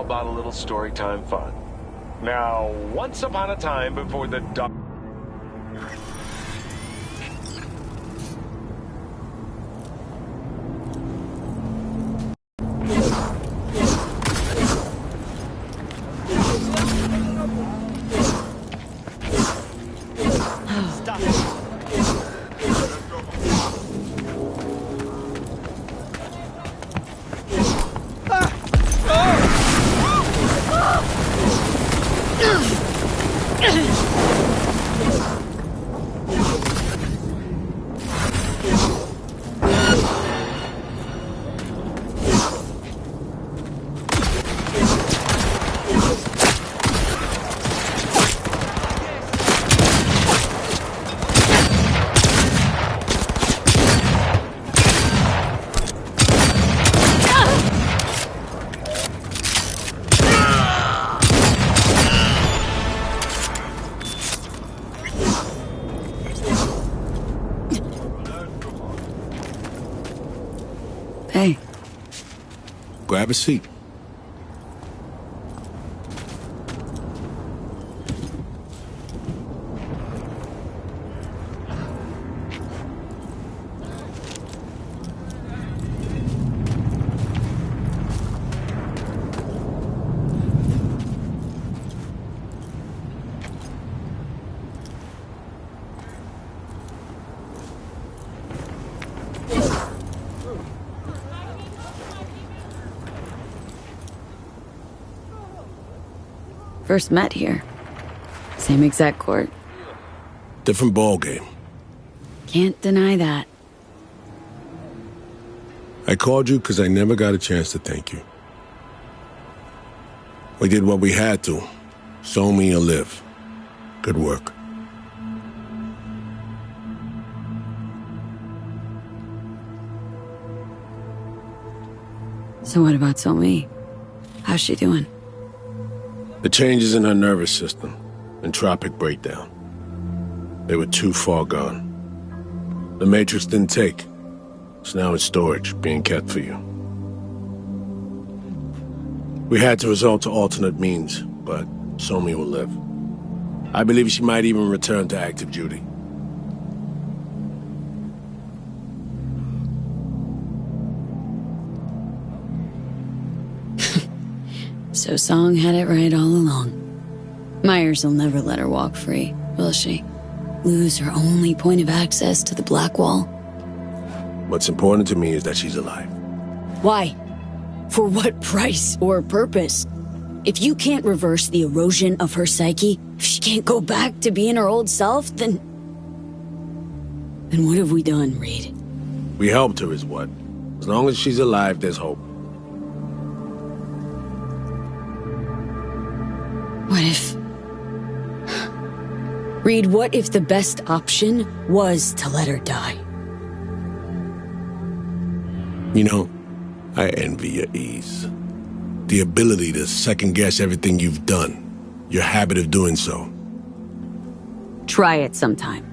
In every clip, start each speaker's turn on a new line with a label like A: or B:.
A: how about a little story time fun? Now, once upon a time before the
B: Hey.
C: Grab a seat.
B: First met here. Same exact court.
C: Different ball game.
B: Can't deny that.
C: I called you because I never got a chance to thank you. We did what we had to. Show me or live. Good work.
B: So what about Somi? How's she doing?
C: The changes in her nervous system. Entropic breakdown. They were too far gone. The Matrix didn't take. It's now in storage, being kept for you. We had to resort to alternate means, but Somi will live. I believe she might even return to active duty.
B: So Song had it right all along. Myers will never let her walk free, will she? Lose her only point of access to the Black Wall?
C: What's important to me is that she's alive.
B: Why? For what price or purpose? If you can't reverse the erosion of her psyche, if she can't go back to being her old self, then what have we done, Reed?
C: We helped her is what. As long as she's alive, there's hope.
B: What if... Reed, what if the best option was to let her die?
C: You know, I envy your ease. The ability to second-guess everything you've done. Your habit of doing so.
B: Try it sometime.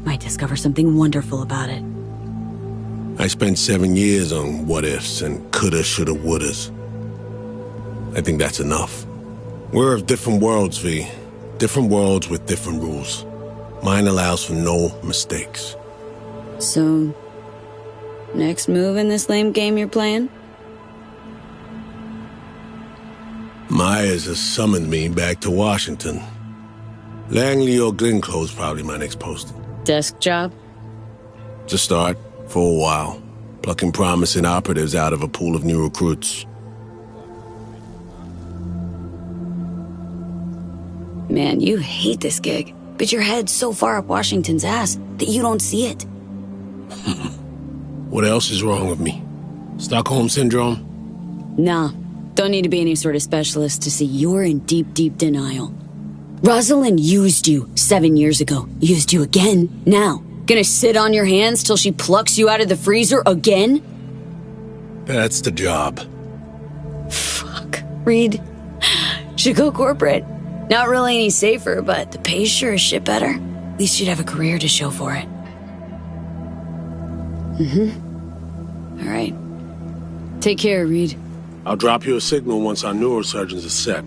B: Might discover something wonderful about it.
C: I spent 7 years on what-ifs and coulda, shoulda, wouldas. I think that's enough. We're of different worlds, V. Different worlds with different rules. Mine allows for no mistakes.
B: So, next move in this lame game you're playing?
C: Myers has summoned me back to Washington. Langley or Glenclose probably my next posting.
B: Desk job?
C: To start, for a while. Plucking promising operatives out of a pool of new recruits.
B: Man, you hate this gig, but your head's so far up Washington's ass that you don't see it.
C: What else is wrong with me? Stockholm Syndrome?
B: Nah, don't need to be any sort of specialist to see you're in deep, deep denial. Rosalind used you 7 years ago. Used you again now. Gonna sit on your hands till she plucks you out of the freezer again?
C: That's the job.
B: Fuck. Reed. Should go corporate. Not really any safer, but the pay's sure as shit better. At least you'd have a career to show for it. All right. Take care, Reed.
C: I'll drop you a signal once our neurosurgeons are set.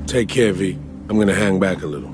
C: Take care, V. I'm gonna hang back a little.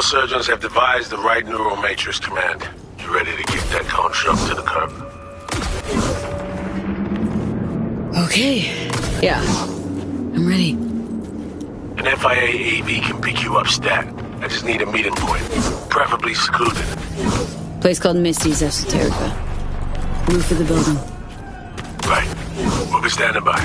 C: Surgeons have devised the right neural matrix command. You ready to kick that construct to the curb?
B: Okay. Yeah. I'm ready.
C: An FIA AV can pick you up stat. I just need a meeting point, preferably secluded.
B: Place called Misty's Esoterica. Roof of the building.
C: Right. We'll be standing by.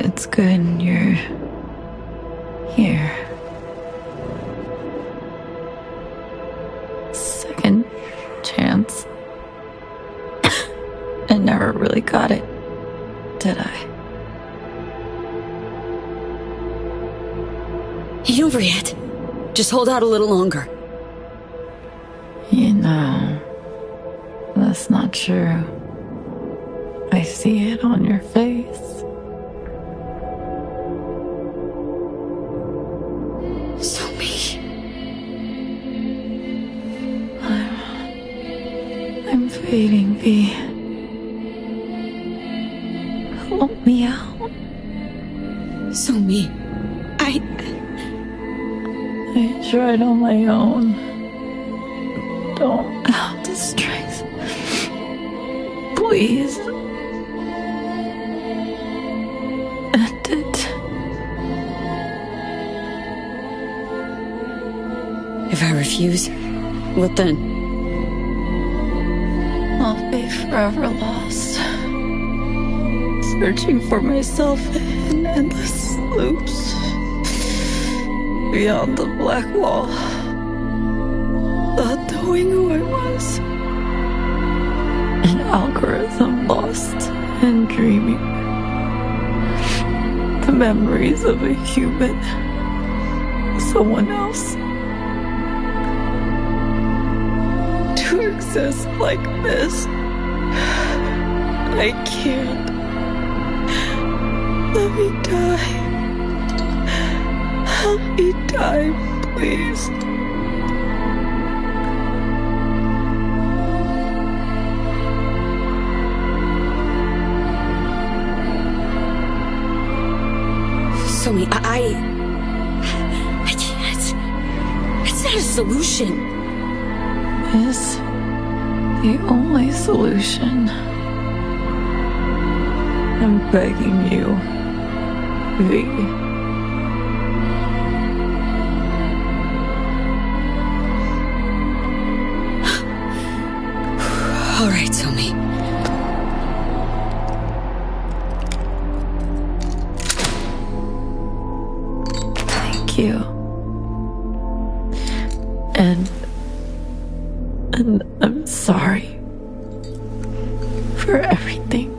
D: It's good you're here. Second chance. I never really got it, did I?
B: Ain't over yet. Just hold out a little longer.
D: You know, the That's not true. I see it on your face.
B: Somi.
D: I'm fading, V. Help me out.
B: Somi. I
D: tried on my own. Don't have the strength. Please. End it.
B: If I refuse, what then?
D: I'll be forever lost. Searching for myself in endless loops. Beyond the black wall. Not knowing who I was. An algorithm lost and dreaming. The memories of a human. Someone else. To exist like this. I can't. Let me die. Help me die, please.
B: Somi, I can't. It's not a solution.
D: Is the only solution. I'm begging you, V.
B: All right, Somi.
D: Thank you. And I'm sorry for everything.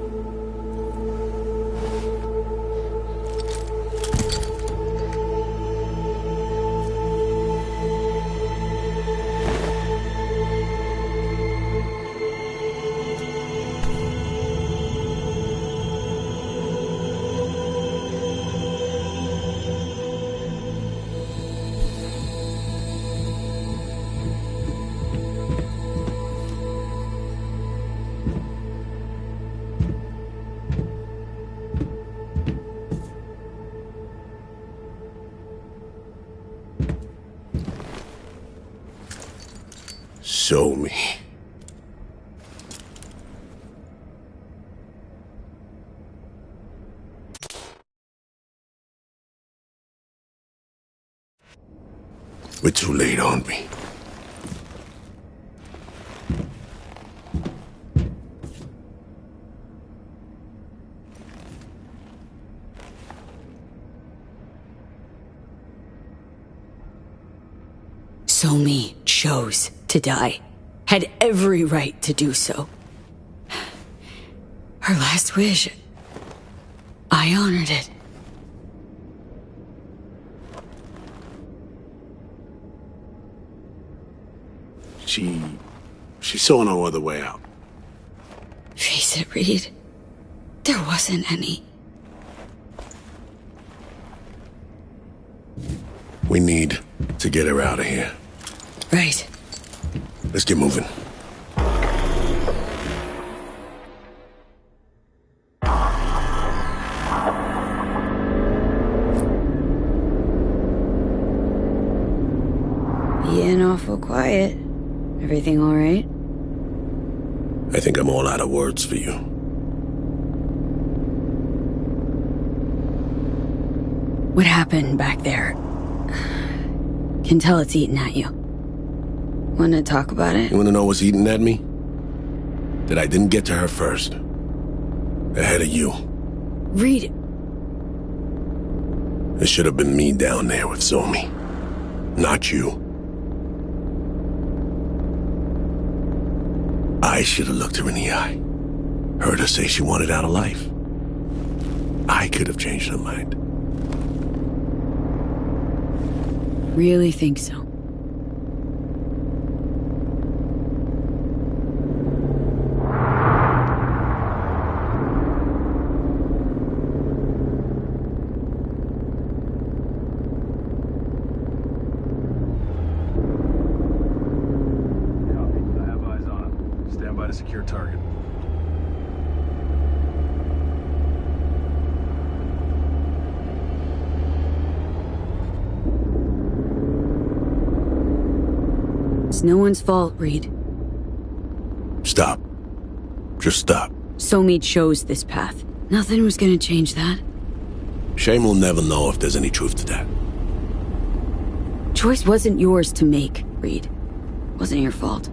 C: Show me. We're too late, aren't we?
B: Somi chose to die. Had every right to do so. Her last wish. I honored it.
C: She saw no other way out.
B: Face it, Reed. There wasn't any.
C: We need to get her out of here.
B: Right.
C: Let's get moving.
B: Being awful quiet. Everything all right?
C: I think I'm all out of words for you.
B: What happened back there? Can tell it's eating at you. Wanna talk about it?
C: You wanna know what's eating at me? That I didn't get to her first. Ahead of you.
B: Reed.
C: It should have been me down there with Somi. Not you. I should have looked her in the eye. Heard her say she wanted out of life. I could have changed her mind.
B: Really think so?
E: a secure target.
B: It's no one's fault, Reed.
C: Stop. Just stop.
B: Somi chose this path. Nothing was gonna change that.
C: Shame will never know if there's any truth to that.
B: Choice wasn't yours to make, Reed. Wasn't your fault.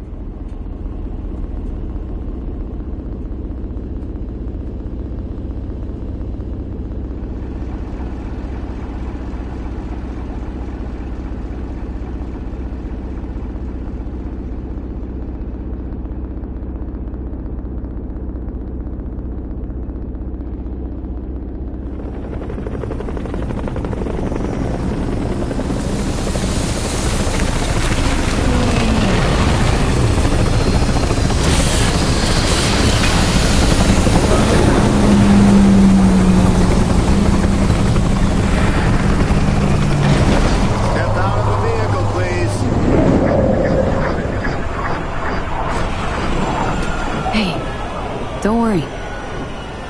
B: Don't worry.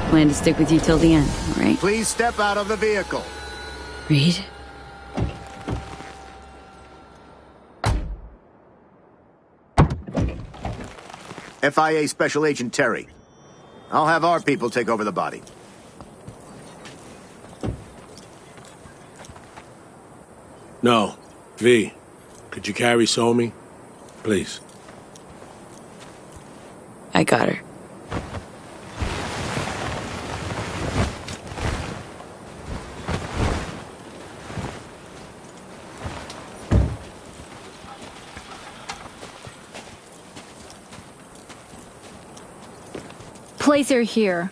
B: Plan to stick with you till the end, all right?
F: Please step out of the vehicle.
B: Reed?
F: FIA Special Agent Terry. I'll have our people take over the body.
C: No. V, could you carry Somi? Please.
B: I got her.
G: Place her here.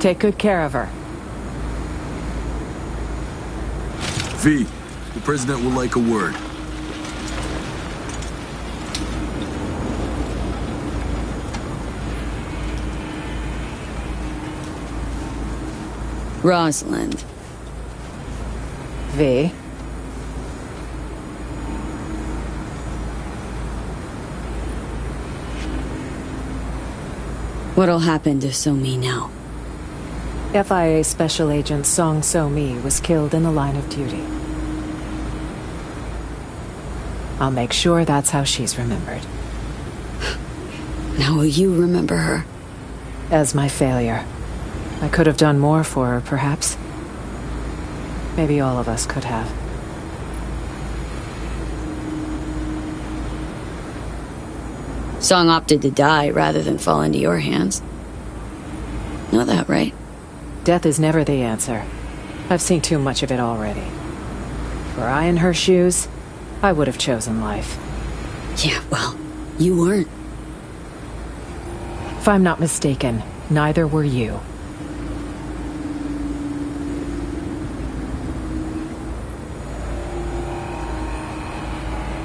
H: Take good care of her.
E: V, the President will like a word.
B: Rosalind.
H: V.
B: What'll happen to Somi now?
H: FIA Special Agent Song So-mi was killed in the line of duty. I'll make sure that's how she's remembered.
B: Now will you remember her?
H: As my failure. I could have done more for her, perhaps. Maybe all of us could have.
B: Song opted to die rather than fall into your hands. Know that, right?
H: Death is never the answer. I've seen too much of it already. Were I in her shoes, I would have chosen life.
B: Yeah, well, you weren't.
H: If I'm not mistaken, neither were you.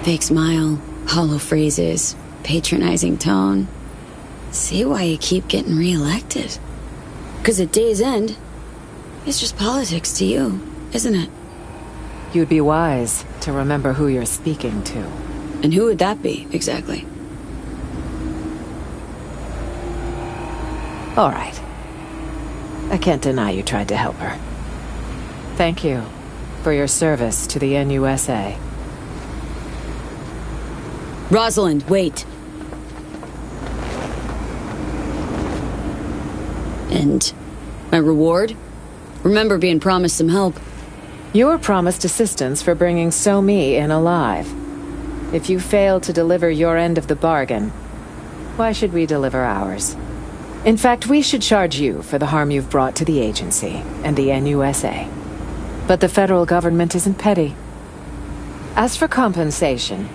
B: Fake smile, hollow phrases, patronizing tone. See why you keep getting reelected. Because at day's end, it's just politics to you, isn't it?
H: You'd be wise to remember who you're speaking to.
B: And who would that be, exactly?
H: All right. I can't deny you tried to help her. Thank you for your service to the NUSA.
B: Rosalind, wait. And my reward? Remember being promised some help.
H: You were promised assistance for bringing So-mi in alive. If you failed to deliver your end of the bargain, why should we deliver ours? In fact, we should charge you for the harm you've brought to the agency and the NUSA. But the federal government isn't petty. As for compensation...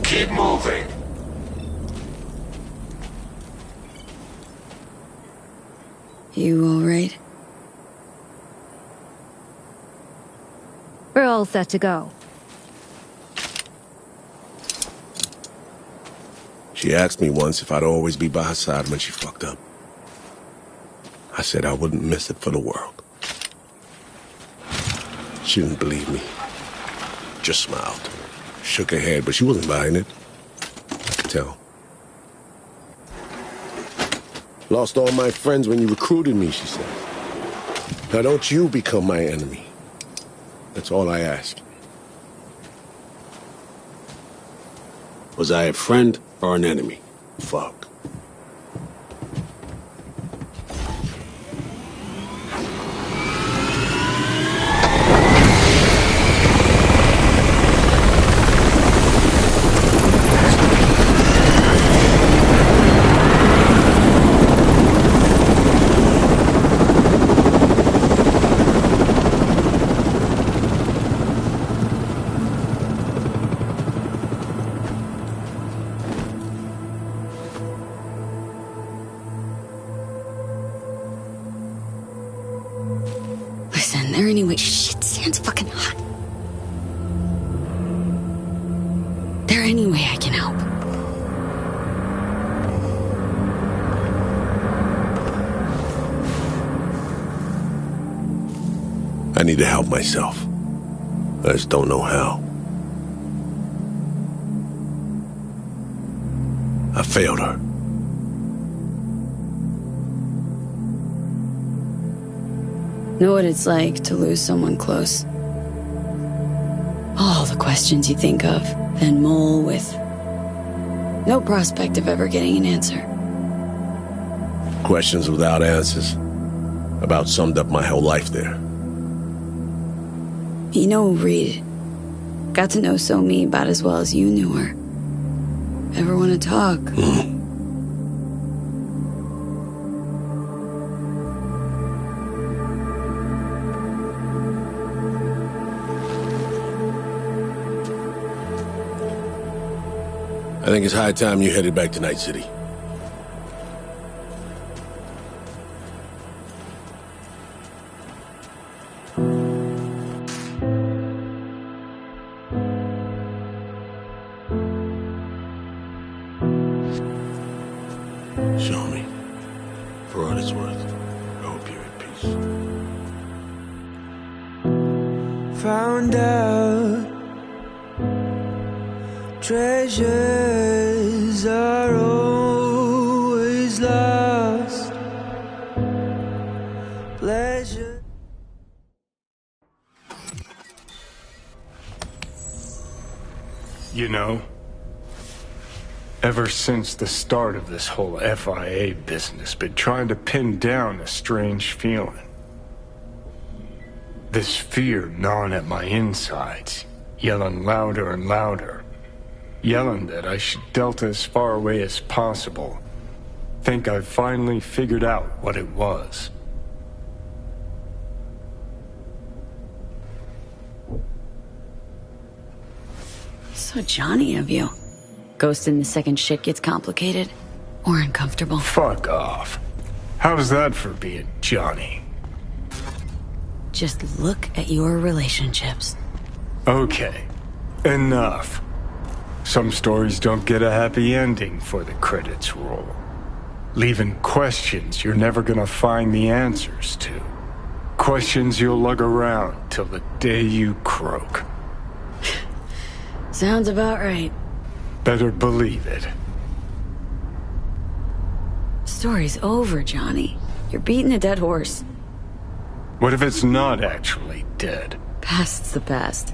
A: Keep moving.
B: You all right?
G: We're all set to go.
C: She asked me once if I'd always be by her side when she fucked up. I said I wouldn't miss it for the world. She didn't believe me. Just smiled. Shook her head, but she wasn't buying it. I could tell. Lost all my friends when you recruited me, she said. Now don't you become my enemy. That's all I ask. Was I a friend or an enemy? Fuck.
B: Listen, there anyway. Shit, Sand's fucking hot. There any way I can help?
C: I need to help myself. I just don't know how. I failed her.
B: Know what it's like to lose someone close. All the questions you think of, then mull with no prospect of ever getting an answer.
C: Questions without answers. About summed up my whole life there.
B: You know, Reed, got to know So-Mi about as well as you knew her. Ever want to talk?
C: I think it's high time you headed back to Night City. Show me. For what it's worth. I hope you're at peace.
I: Found out treasures are always lost. Pleasure.
J: You know, ever since the start of this whole FIA business, been trying to pin down a strange feeling. This fear gnawing at my insides, yelling louder and louder. Yelling that I should delta as far away as possible. Think I've finally figured out what it was.
B: So Johnny of you. Ghosting the second shit gets complicated or uncomfortable.
J: Fuck off. How's that for being Johnny?
B: Just look at your relationships.
J: Okay, enough. Some stories don't get a happy ending for the credits roll. Leaving questions you're never gonna find the answers to. Questions you'll lug around till the day you croak.
B: Sounds about right.
J: Better believe it.
B: Story's over, Johnny. You're beating a dead horse.
J: What if it's not actually dead?
B: Past's the past.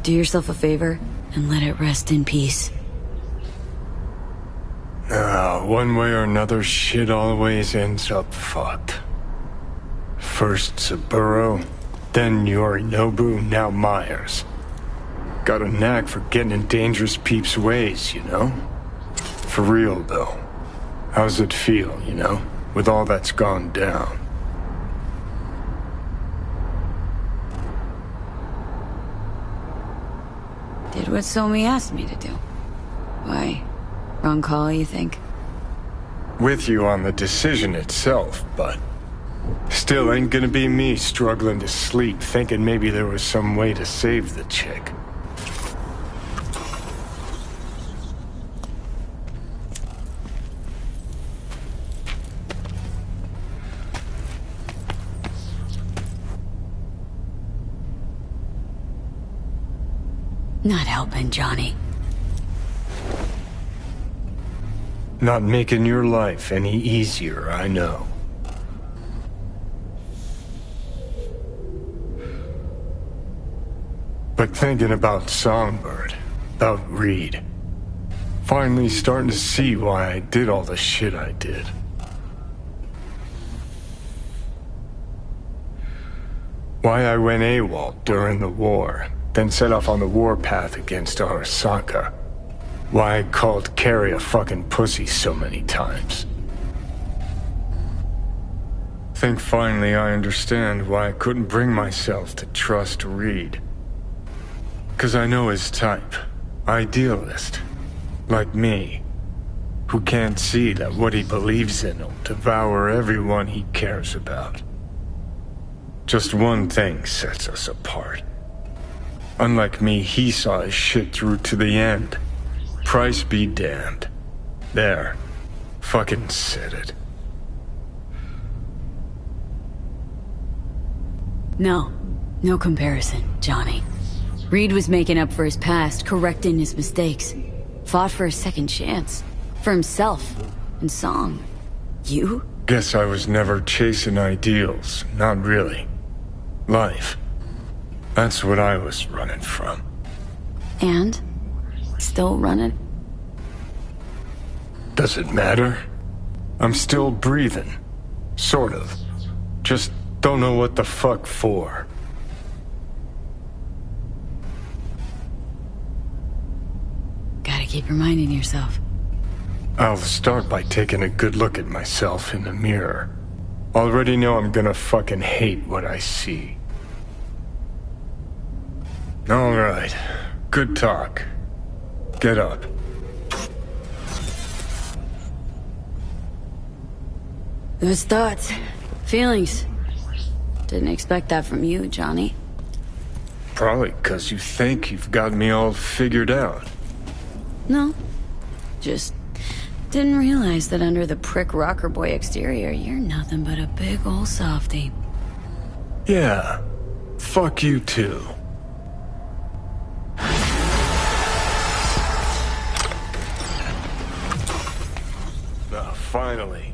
B: Do yourself a favor and let it rest in peace.
J: One way or another, shit always ends up fucked. First Saburo, then Yorinobu, now Myers. Got a knack for getting in dangerous peeps' ways, you know? For real, though. How's it feel, you know, with all that's gone down?
B: Did what Somi asked me to do. Why? Wrong call, you think?
J: With you on the decision itself, but still ain't gonna be me struggling to sleep, thinking maybe there was some way to save the chick.
B: Not helping, Johnny.
J: Not making your life any easier, I know. But thinking about Songbird, about Reed, finally starting to see why I did all the shit I did. Why I went AWOL during the war, then set off on the warpath against Arasaka. Why I called Carrie a fucking pussy so many times. Think finally I understand why I couldn't bring myself to trust Reed. 'Cause I know his type. Idealist. Like me. Who can't see that what he believes in will devour everyone he cares about. Just one thing sets us apart. Unlike me, he saw his shit through to the end. Price be damned. There. Fucking said it.
B: No. No comparison, Johnny. Reed was making up for his past, correcting his mistakes. Fought for a second chance. For himself. And Song. You?
J: Guess I was never chasing ideals. Not really. Life. That's what I was running from.
B: And? Still running?
J: Does it matter? I'm still breathing. Sort of. Just don't know what the fuck for.
B: Gotta keep reminding yourself.
J: I'll start by taking a good look at myself in the mirror. Already know I'm gonna fucking hate what I see. All right. Good talk. Get up.
B: Those thoughts, feelings. Didn't expect that from you, Johnny.
J: Probably 'cause you think you've got me all figured out.
B: No. Just didn't realize that under the prick rocker boy exterior, you're nothing but a big ol' softie.
J: Yeah. Fuck you too. Finally.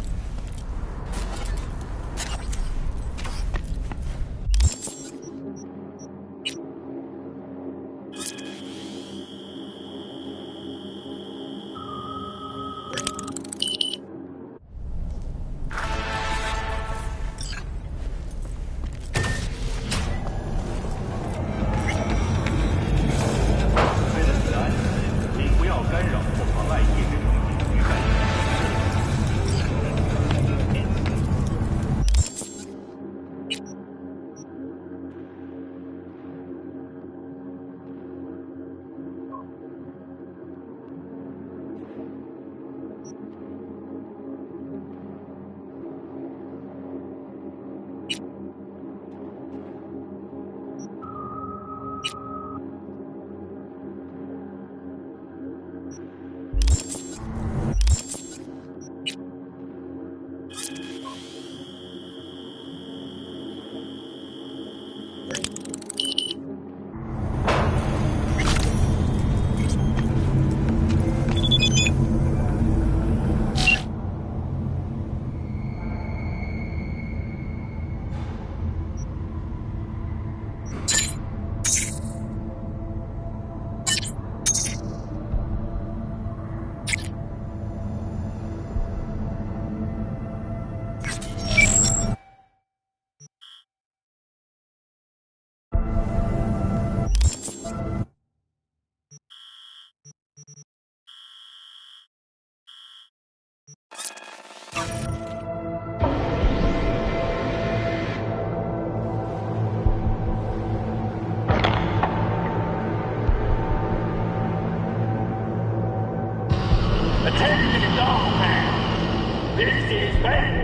G: Attention all fans. This is bad.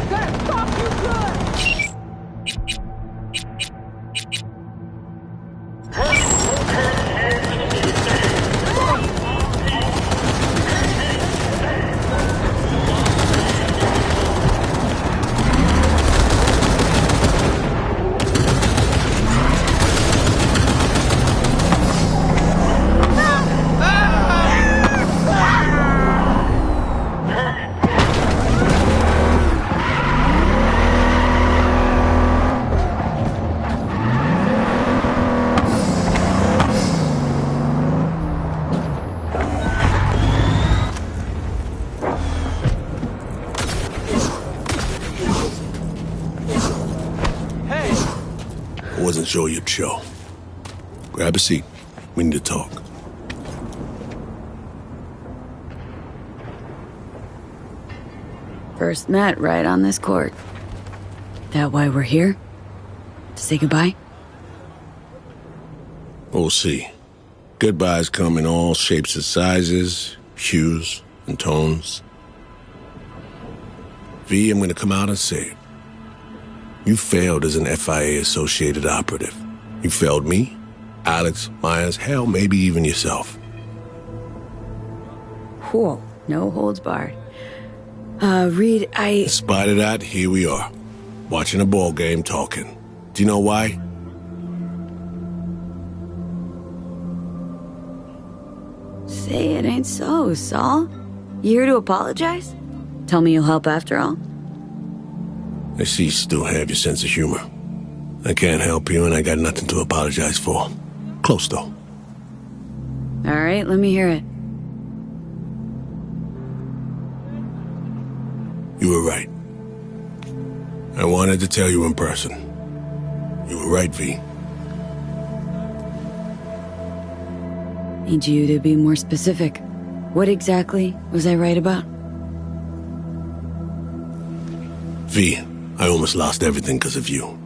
K: That stop you good!
C: Wasn't sure you'd show. Grab a seat. We need to talk.
B: First met right on this court. That why we're here? To say goodbye?
C: We'll see. Goodbyes come in all shapes and sizes, hues and tones. V, I'm gonna come out and say it. You failed as an FIA-associated operative. You failed me, Alex, Myers, hell, maybe even yourself.
B: Whoa, no holds barred. Reed,
C: In spite of that, here we are. Watching a ball game, talking. Do you know why?
B: Say it ain't so, Saul. You here to apologize? Tell me you'll help after all?
C: I see you still have your sense of humor. I can't help you, and I got nothing to apologize for. Close, though.
B: All right, let me hear it.
C: You were right. I wanted to tell you in person. You were right, V.
B: Need you to be more specific. What exactly was I right about?
C: V, I almost lost everything because of you.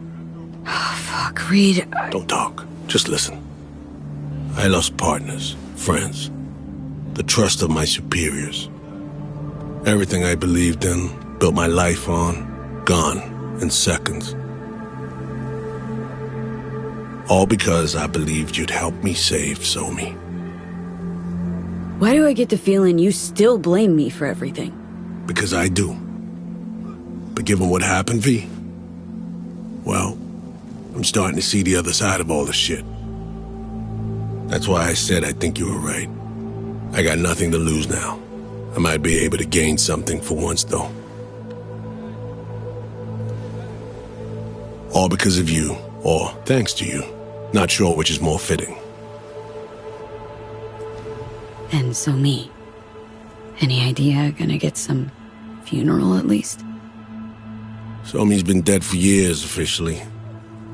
B: Oh, fuck, Reed.
C: Don't talk. Just listen. I lost partners, friends, the trust of my superiors. Everything I believed in, built my life on, gone in seconds. All because I believed you'd help me save Somi.
B: Why do I get the feeling you still blame me for everything?
C: Because I do. But given what happened, V, well, I'm starting to see the other side of all the shit. That's why I said I think you were right. I got nothing to lose now. I might be able to gain something for once, though. All because of you, or thanks to you. Not sure which is more fitting.
B: And so me. Any idea gonna get some funeral at least?
C: Somi's been dead for years, officially.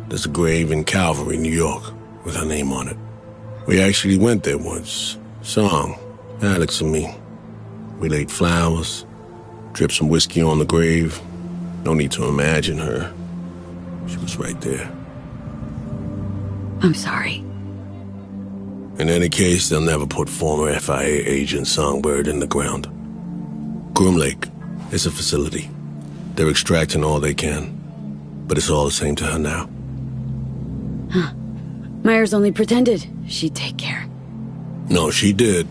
C: There's a grave in Calvary, New York, with her name on it. We actually went there once. Song, Alex and me. We laid flowers, dripped some whiskey on the grave. No need to imagine her. She was right there.
B: I'm sorry.
C: In any case, they'll never put former FIA agent Songbird in the ground. Groom Lake is a facility. They're extracting all they can, but it's all the same to her now.
B: Huh. Myers only pretended she'd take care.
C: No, she did.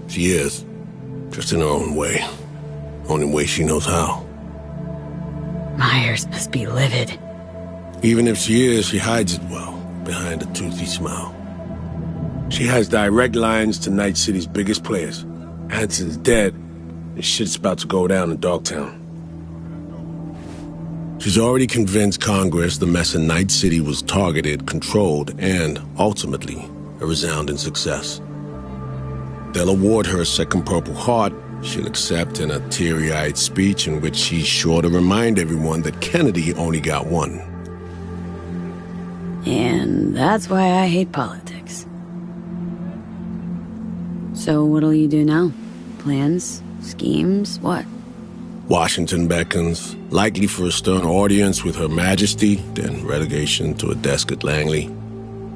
C: She is. Just in her own way. Only way she knows how.
B: Myers must be livid.
C: Even if she is, she hides it well, behind a toothy smile. She has direct lines to Night City's biggest players. Hanson's dead, and shit's about to go down in Dogtown. She's already convinced Congress the mess in Night City was targeted, controlled, and, ultimately, a resounding success. They'll award her a second Purple Heart. She'll accept in a teary-eyed speech in which she's sure to remind everyone that Kennedy only got one.
B: And that's why I hate politics. So what'll you do now? Plans? Schemes? What?
C: Washington beckons, likely for a stern audience with Her Majesty, then relegation to a desk at Langley.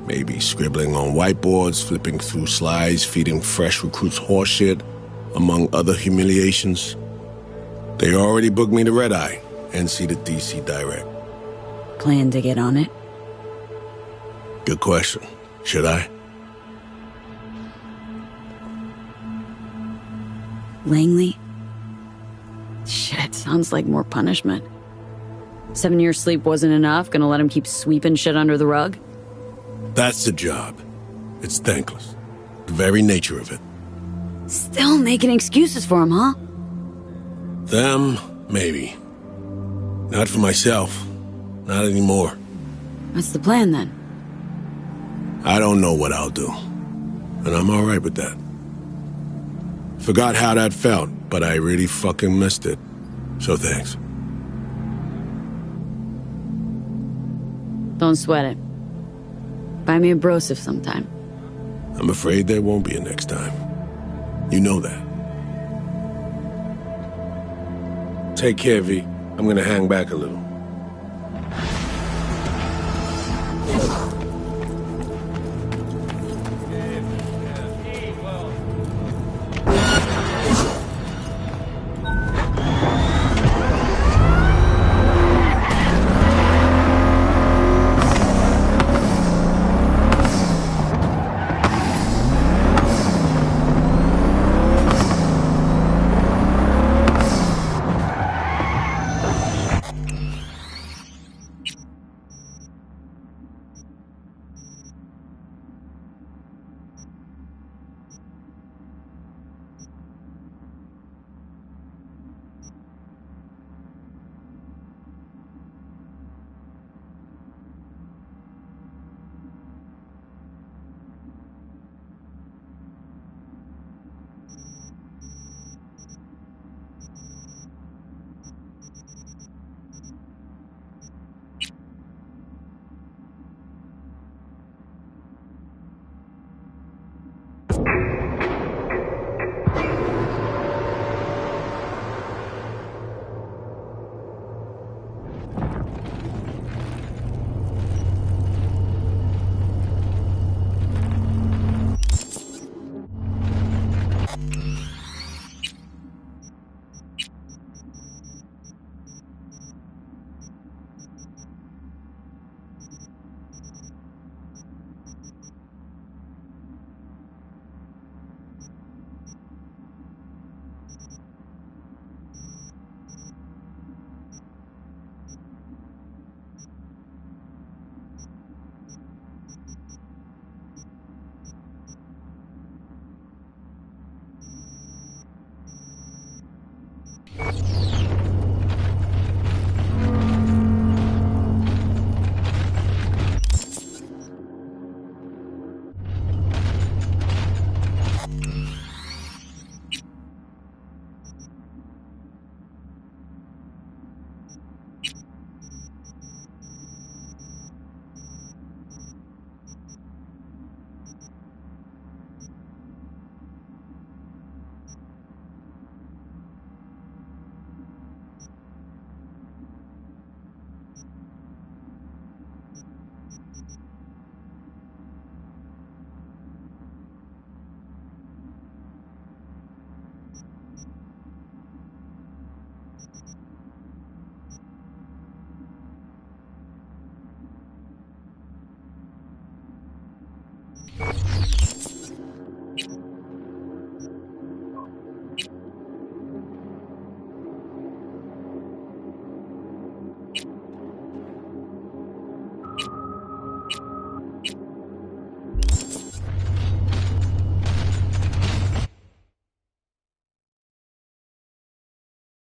C: Maybe scribbling on whiteboards, flipping through slides, feeding fresh recruits horseshit, among other humiliations. They already booked me to Red Eye and see the DC direct.
B: Plan to get on it?
C: Good question. Should I?
B: Langley? Shit, sounds like more punishment. 7 years sleep wasn't enough? Gonna let him keep sweeping shit under the rug?
C: That's the job. It's thankless. The very nature of it.
B: Still making excuses for him, huh?
C: Them, maybe. Not for myself. Not anymore.
B: What's the plan, then?
C: I don't know what I'll do. And I'm alright with that. Forgot how that felt, but I really fucking missed it. So thanks.
B: Don't sweat it. Buy me a brosif sometime.
C: I'm afraid there won't be a next time. You know that. Take care, V. I'm gonna hang back a little.